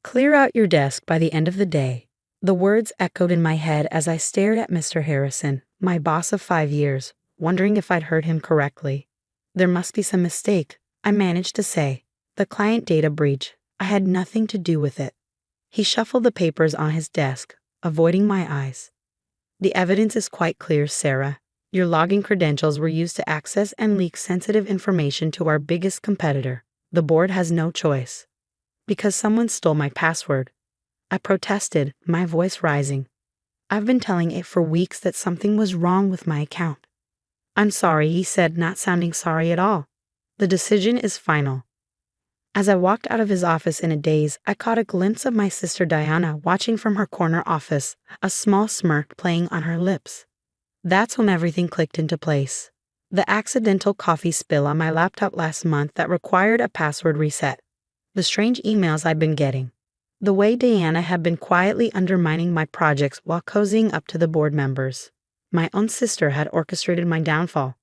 Clear out your desk by the end of the day. The words echoed in my head as I stared at Mr. Harrison, my boss of 5 years, wondering if I'd heard him correctly. There must be some mistake, I managed to say. The client data breach. I had nothing to do with it. He shuffled the papers on his desk, avoiding my eyes. The evidence is quite clear, Sarah. Your login credentials were used to access and leak sensitive information to our biggest competitor. The board has no choice. Because someone stole my password. I protested, my voice rising. I've been telling it for weeks that something was wrong with my account. I'm sorry, he said, not sounding sorry at all. The decision is final. As I walked out of his office in a daze, I caught a glimpse of my sister Diana watching from her corner office, a small smirk playing on her lips. That's when everything clicked into place. The accidental coffee spill on my laptop last month that required a password reset. The strange emails I'd been getting. The way Diana had been quietly undermining my projects while cozying up to the board members. My own sister had orchestrated my downfall.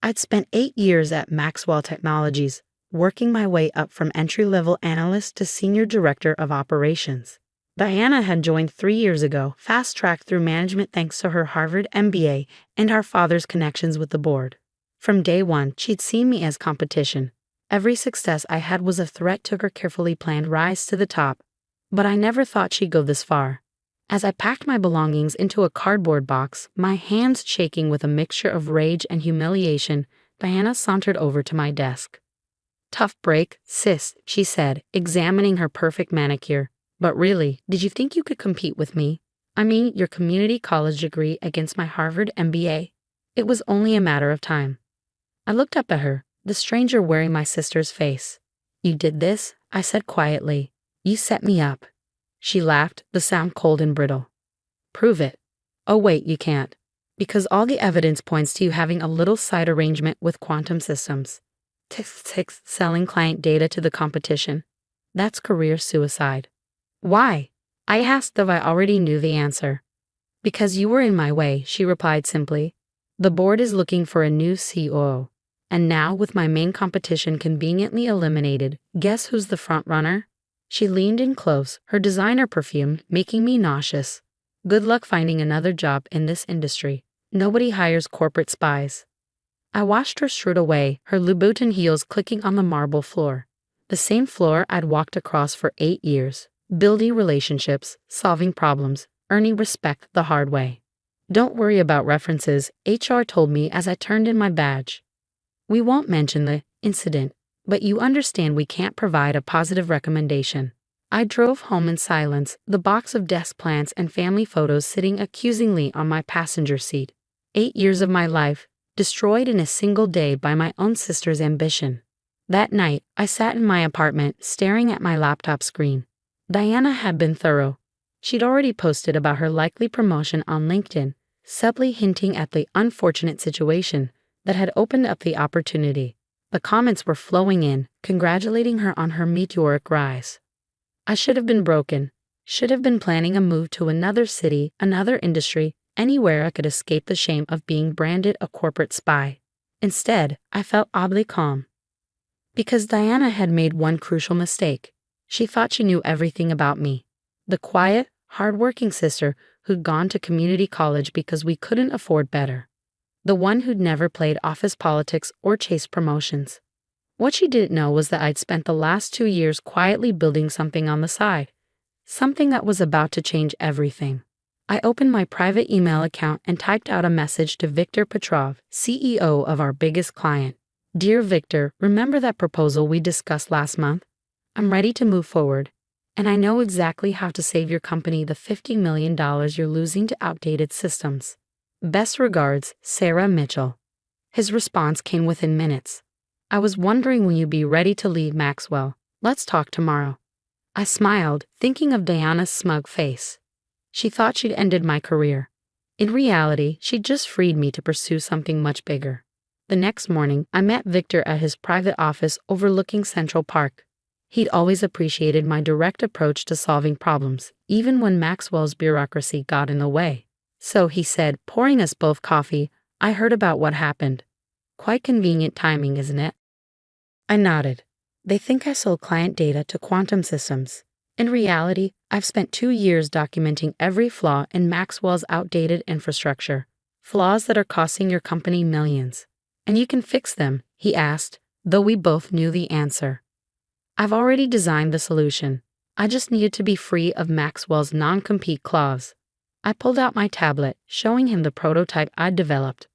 I'd spent 8 years at Maxwell Technologies, working my way up from entry-level analyst to senior director of operations. Diana had joined 3 years ago, fast-tracked through management thanks to her Harvard MBA and our father's connections with the board. From day one, she'd seen me as competition. Every success I had was a threat to her carefully planned rise to the top. But I never thought she'd go this far. As I packed my belongings into a cardboard box, my hands shaking with a mixture of rage and humiliation, Diana sauntered over to my desk. Tough break, sis, she said, examining her perfect manicure. But really, did you think you could compete with me? I mean, your community college degree against my Harvard MBA. It was only a matter of time. I looked up at her, the stranger wearing my sister's face. You did this? I said quietly. You set me up. She laughed, the sound cold and brittle. Prove it. Oh wait, you can't. Because all the evidence points to you having a little side arrangement with quantum systems. Selling client data to the competition. That's career suicide. Why? I asked if I already knew the answer. Because you were in my way, she replied simply. The board is looking for a new COO. And now, with my main competition conveniently eliminated, guess who's the front runner? She leaned in close, her designer perfume making me nauseous. Good luck finding another job in this industry. Nobody hires corporate spies. I watched her strut away, her Louboutin heels clicking on the marble floor. The same floor I'd walked across for 8 years, building relationships, solving problems, earning respect the hard way. Don't worry about references, HR told me as I turned in my badge. We won't mention the incident, but you understand we can't provide a positive recommendation. I drove home in silence, the box of desk plants and family photos sitting accusingly on my passenger seat. 8 years of my life, destroyed in a single day by my own sister's ambition. That night, I sat in my apartment, staring at my laptop screen. Diana had been thorough. She'd already posted about her likely promotion on LinkedIn, subtly hinting at the unfortunate situation that had opened up the opportunity. The comments were flowing in, congratulating her on her meteoric rise. I should have been broken, should have been planning a move to another city, another industry, anywhere I could escape the shame of being branded a corporate spy. Instead, I felt oddly calm. Because Diana had made one crucial mistake. She thought she knew everything about me. The quiet, hard-working sister who'd gone to community college because we couldn't afford better. The one who'd never played office politics or chased promotions. What she didn't know was that I'd spent the last 2 years quietly building something on the side. Something that was about to change everything. I opened my private email account and typed out a message to Viktor Petrov, CEO of our biggest client. Dear Victor, remember that proposal we discussed last month? I'm ready to move forward. And I know exactly how to save your company the $50 million you're losing to outdated systems. Best regards, Sarah Mitchell. His response came within minutes. I was wondering when you'd be ready to leave Maxwell. Let's talk tomorrow. I smiled, thinking of Diana's smug face. She thought she'd ended my career. In reality, she'd just freed me to pursue something much bigger. The next morning, I met Victor at his private office overlooking Central Park. He'd always appreciated my direct approach to solving problems, even when Maxwell's bureaucracy got in the way. So, he said, pouring us both coffee, I heard about what happened. Quite convenient timing, isn't it? I nodded. They think I sold client data to quantum systems. In reality, I've spent 2 years documenting every flaw in Maxwell's outdated infrastructure, flaws that are costing your company millions. And you can fix them, he asked, though we both knew the answer. I've already designed the solution. I just needed to be free of Maxwell's non-compete clause. I pulled out my tablet, showing him the prototype I'd developed.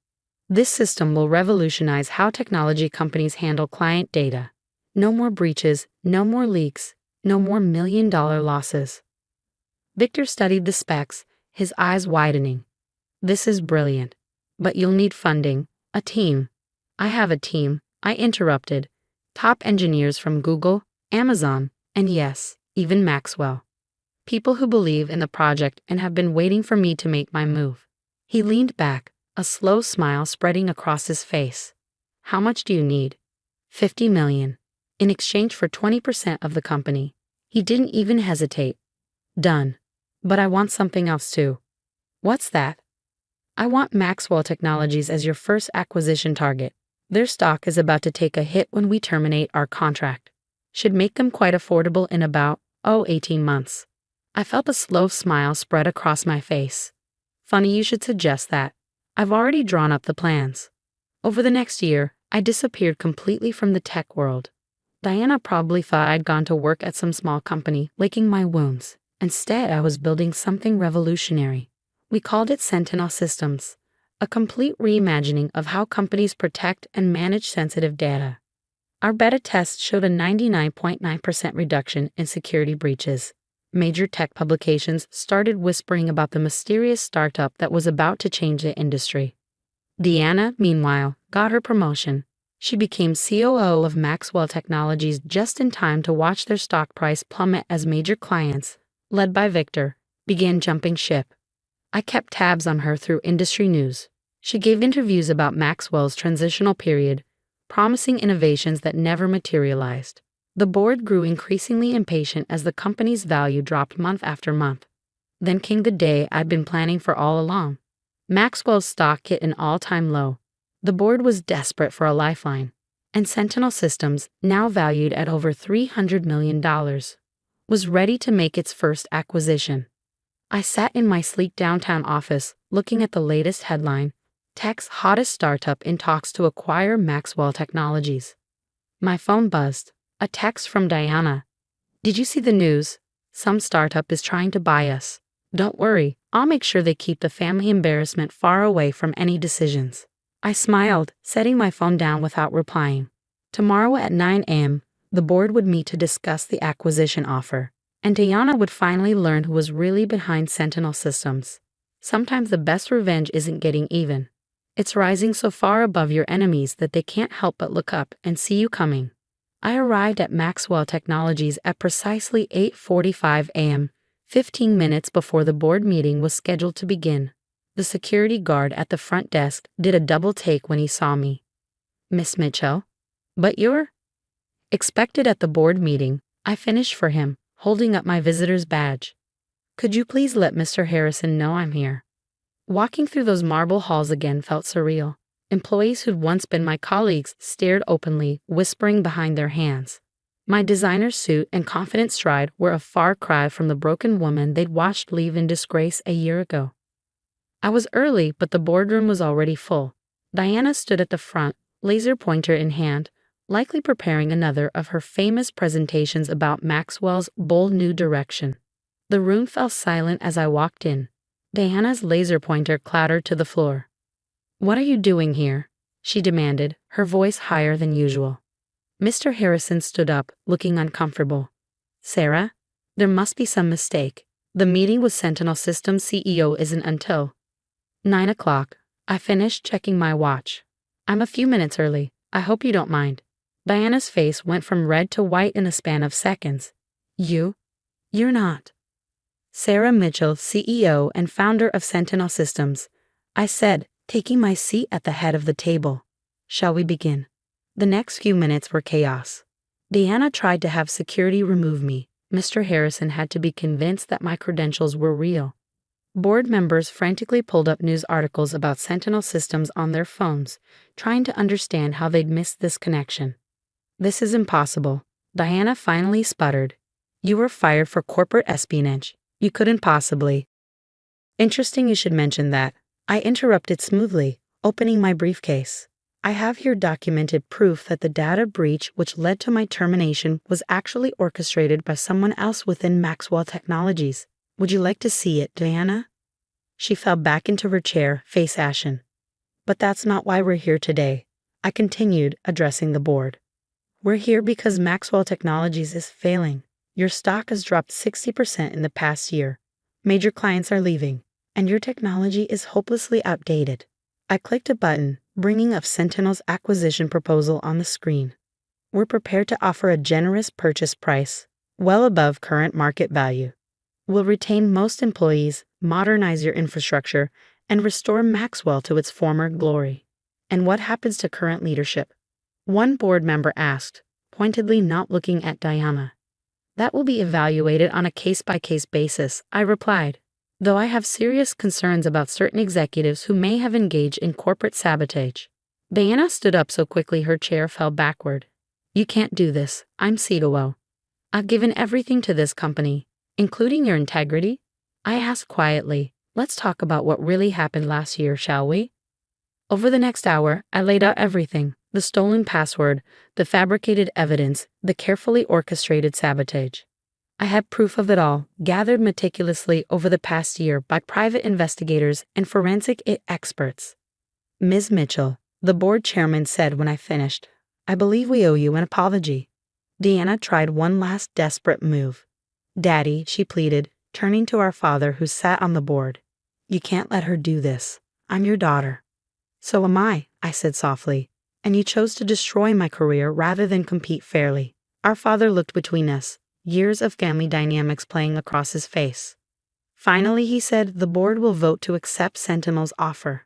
This system will revolutionize how technology companies handle client data. No more breaches, no more leaks, no more million-dollar losses. Victor studied the specs, his eyes widening. This is brilliant. But you'll need funding, a team. I have a team, I interrupted. Top engineers from Google, Amazon, and yes, even Maxwell. People who believe in the project and have been waiting for me to make my move. He leaned back, a slow smile spreading across his face. How much do you need? 50 million. In exchange for 20% of the company. He didn't even hesitate. Done. But I want something else too. What's that? I want Maxwell Technologies as your first acquisition target. Their stock is about to take a hit when we terminate our contract. Should make them quite affordable in about, 18 months. I felt a slow smile spread across my face. Funny you should suggest that. I've already drawn up the plans. Over the next year, I disappeared completely from the tech world. Diana probably thought I'd gone to work at some small company, licking my wounds. Instead, I was building something revolutionary. We called it Sentinel Systems, a complete reimagining of how companies protect and manage sensitive data. Our beta test showed a 99.9% reduction in security breaches. Major tech publications started whispering about the mysterious startup that was about to change the industry. Deanna, meanwhile, got her promotion. She became COO of Maxwell Technologies just in time to watch their stock price plummet as major clients, led by Victor, began jumping ship. I kept tabs on her through industry news. She gave interviews about Maxwell's transitional period, promising innovations that never materialized. The board grew increasingly impatient as the company's value dropped month after month. Then came the day I'd been planning for all along. Maxwell's stock hit an all-time low. The board was desperate for a lifeline, and Sentinel Systems, now valued at over $300 million, was ready to make its first acquisition. I sat in my sleek downtown office, looking at the latest headline, Tech's hottest startup in talks to acquire Maxwell Technologies. My phone buzzed. A text from Diana. Did you see the news? Some startup is trying to buy us. Don't worry, I'll make sure they keep the family embarrassment far away from any decisions. I smiled, setting my phone down without replying. Tomorrow at 9 a.m., the board would meet to discuss the acquisition offer, and Diana would finally learn who was really behind Sentinel Systems. Sometimes the best revenge isn't getting even. It's rising so far above your enemies that they can't help but look up and see you coming. I arrived at Maxwell Technologies at precisely 8:45 a.m., 15 minutes before the board meeting was scheduled to begin. The security guard at the front desk did a double take when he saw me. Miss Mitchell? But you're? Expected at the board meeting, I finished for him, holding up my visitor's badge. Could you please let Mr. Harrison know I'm here? Walking through those marble halls again felt surreal. Employees who'd once been my colleagues stared openly, whispering behind their hands. My designer suit and confident stride were a far cry from the broken woman they'd watched leave in disgrace a year ago. I was early, but the boardroom was already full. Diana stood at the front, laser pointer in hand, likely preparing another of her famous presentations about Maxwell's bold new direction. The room fell silent as I walked in. Diana's laser pointer clattered to the floor. What are you doing here? She demanded, her voice higher than usual. Mr. Harrison stood up, looking uncomfortable. Sarah? There must be some mistake. The meeting with Sentinel Systems CEO isn't until 9 o'clock. I finished checking my watch. I'm a few minutes early. I hope you don't mind. Diana's face went from red to white in a span of seconds. You're not. Sarah Mitchell, CEO and founder of Sentinel Systems, I said, taking my seat at the head of the table. Shall we begin? The next few minutes were chaos. Diana tried to have security remove me. Mr. Harrison had to be convinced that my credentials were real. Board members frantically pulled up news articles about Sentinel Systems on their phones, trying to understand how they'd missed this connection. This is impossible. Diana finally sputtered. You were fired for corporate espionage. You couldn't possibly. Interesting you should mention that. I interrupted smoothly, opening my briefcase. I have here documented proof that the data breach which led to my termination was actually orchestrated by someone else within Maxwell Technologies. Would you like to see it, Diana? She fell back into her chair, face ashen. But that's not why we're here today, I continued, addressing the board. We're here because Maxwell Technologies is failing. Your stock has dropped 60% in the past year. Major clients are leaving, and your technology is hopelessly outdated. I clicked a button, bringing up Sentinel's acquisition proposal on the screen. We're prepared to offer a generous purchase price, well above current market value. We'll retain most employees, modernize your infrastructure, and restore Maxwell to its former glory. And what happens to current leadership? One board member asked, pointedly not looking at Diana. That will be evaluated on a case-by-case basis, I replied, though I have serious concerns about certain executives who may have engaged in corporate sabotage. Diana stood up so quickly her chair fell backward. You can't do this, I'm COO. I've given everything to this company, including your integrity. I asked quietly, let's talk about what really happened last year, shall we? Over the next hour, I laid out everything. The stolen password, the fabricated evidence, the carefully orchestrated sabotage. I had proof of it all, gathered meticulously over the past year by private investigators and forensic experts. Ms. Mitchell, the board chairman said when I finished, I believe we owe you an apology. Deanna tried one last desperate move. Daddy, she pleaded, turning to our father who sat on the board. You can't let her do this. I'm your daughter. So am I said softly. And you chose to destroy my career rather than compete fairly. Our father looked between us, years of family dynamics playing across his face. Finally, he said, the board will vote to accept Sentinel's offer.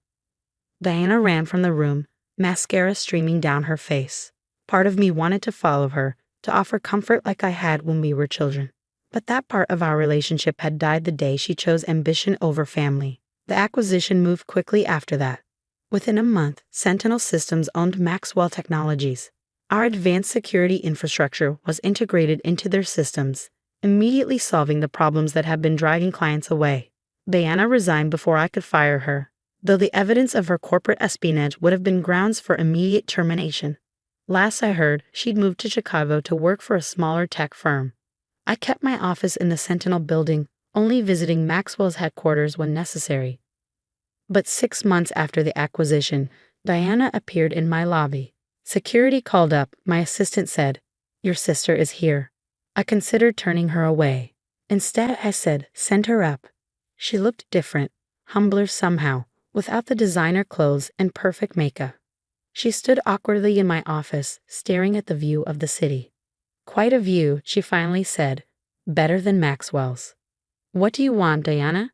Diana ran from the room, mascara streaming down her face. Part of me wanted to follow her, to offer comfort like I had when we were children. But that part of our relationship had died the day she chose ambition over family. The acquisition moved quickly after that. Within a month, Sentinel Systems owned Maxwell Technologies. Our advanced security infrastructure was integrated into their systems, immediately solving the problems that had been driving clients away. Diana resigned before I could fire her, though the evidence of her corporate espionage would have been grounds for immediate termination. Last I heard, she'd moved to Chicago to work for a smaller tech firm. I kept my office in the Sentinel building, only visiting Maxwell's headquarters when necessary. But 6 months after the acquisition, Diana appeared in my lobby. Security called up, my assistant said, Your sister is here. I considered turning her away. Instead, I said, Send her up. She looked different, humbler somehow, without the designer clothes and perfect makeup. She stood awkwardly in my office, staring at the view of the city. Quite a view, she finally said. Better than Maxwell's. What do you want, Diana?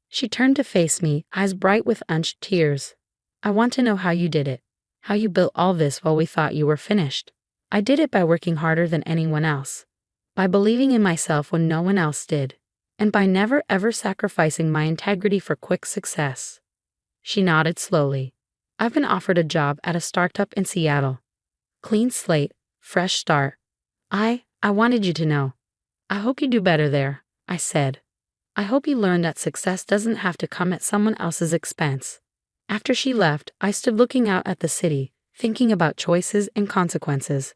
She turned to face me, eyes bright with unshed tears. I want to know how you did it. How you built all this while we thought you were finished. I did it by working harder than anyone else. By believing in myself when no one else did. And by never ever sacrificing my integrity for quick success. She nodded slowly. I've been offered a job at a startup in Seattle. Clean slate, fresh start. I wanted you to know. I hope you do better there, I said. I hope you learn that success doesn't have to come at someone else's expense. After she left, I stood looking out at the city, thinking about choices and consequences.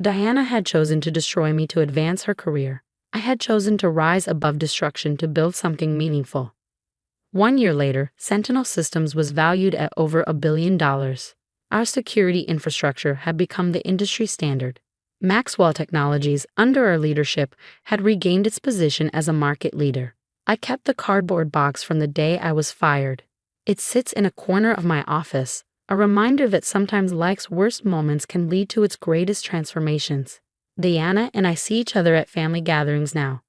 Diana had chosen to destroy me to advance her career. I had chosen to rise above destruction to build something meaningful. 1 year later, Sentinel Systems was valued at over $1 billion. Our security infrastructure had become the industry standard. Maxwell Technologies, under our leadership, had regained its position as a market leader. I kept the cardboard box from the day I was fired. It sits in a corner of my office, a reminder that sometimes life's worst moments can lead to its greatest transformations. Diana and I see each other at family gatherings now.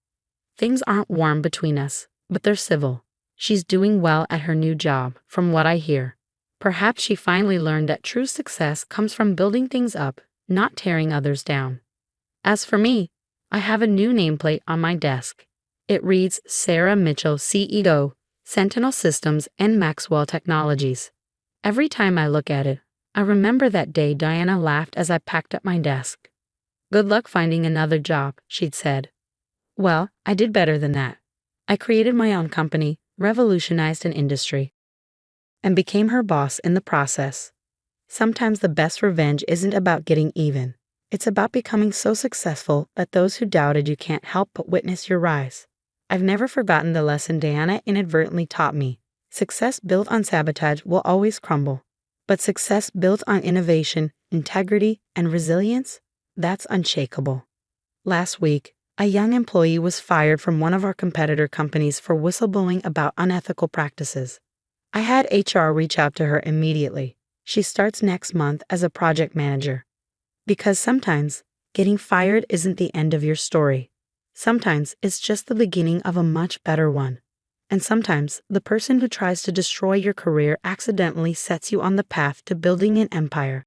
Things aren't warm between us, but they're civil. She's doing well at her new job, from what I hear. Perhaps she finally learned that true success comes from building things up, not tearing others down. As for me, I have a new nameplate on my desk. It reads Sarah Mitchell, CEO, Sentinel Systems and Maxwell Technologies. Every time I look at it, I remember that day Diana laughed as I packed up my desk. Good luck finding another job, she'd said. Well, I did better than that. I created my own company, revolutionized an industry, and became her boss in the process. Sometimes the best revenge isn't about getting even. It's about becoming so successful that those who doubted you can't help but witness your rise. I've never forgotten the lesson Diana inadvertently taught me. Success built on sabotage will always crumble. But success built on innovation, integrity, and resilience, that's unshakable. Last week, a young employee was fired from one of our competitor companies for whistleblowing about unethical practices. I had HR reach out to her immediately. She starts next month as a project manager. Because sometimes, getting fired isn't the end of your story. Sometimes it's just the beginning of a much better one. And sometimes, the person who tries to destroy your career accidentally sets you on the path to building an empire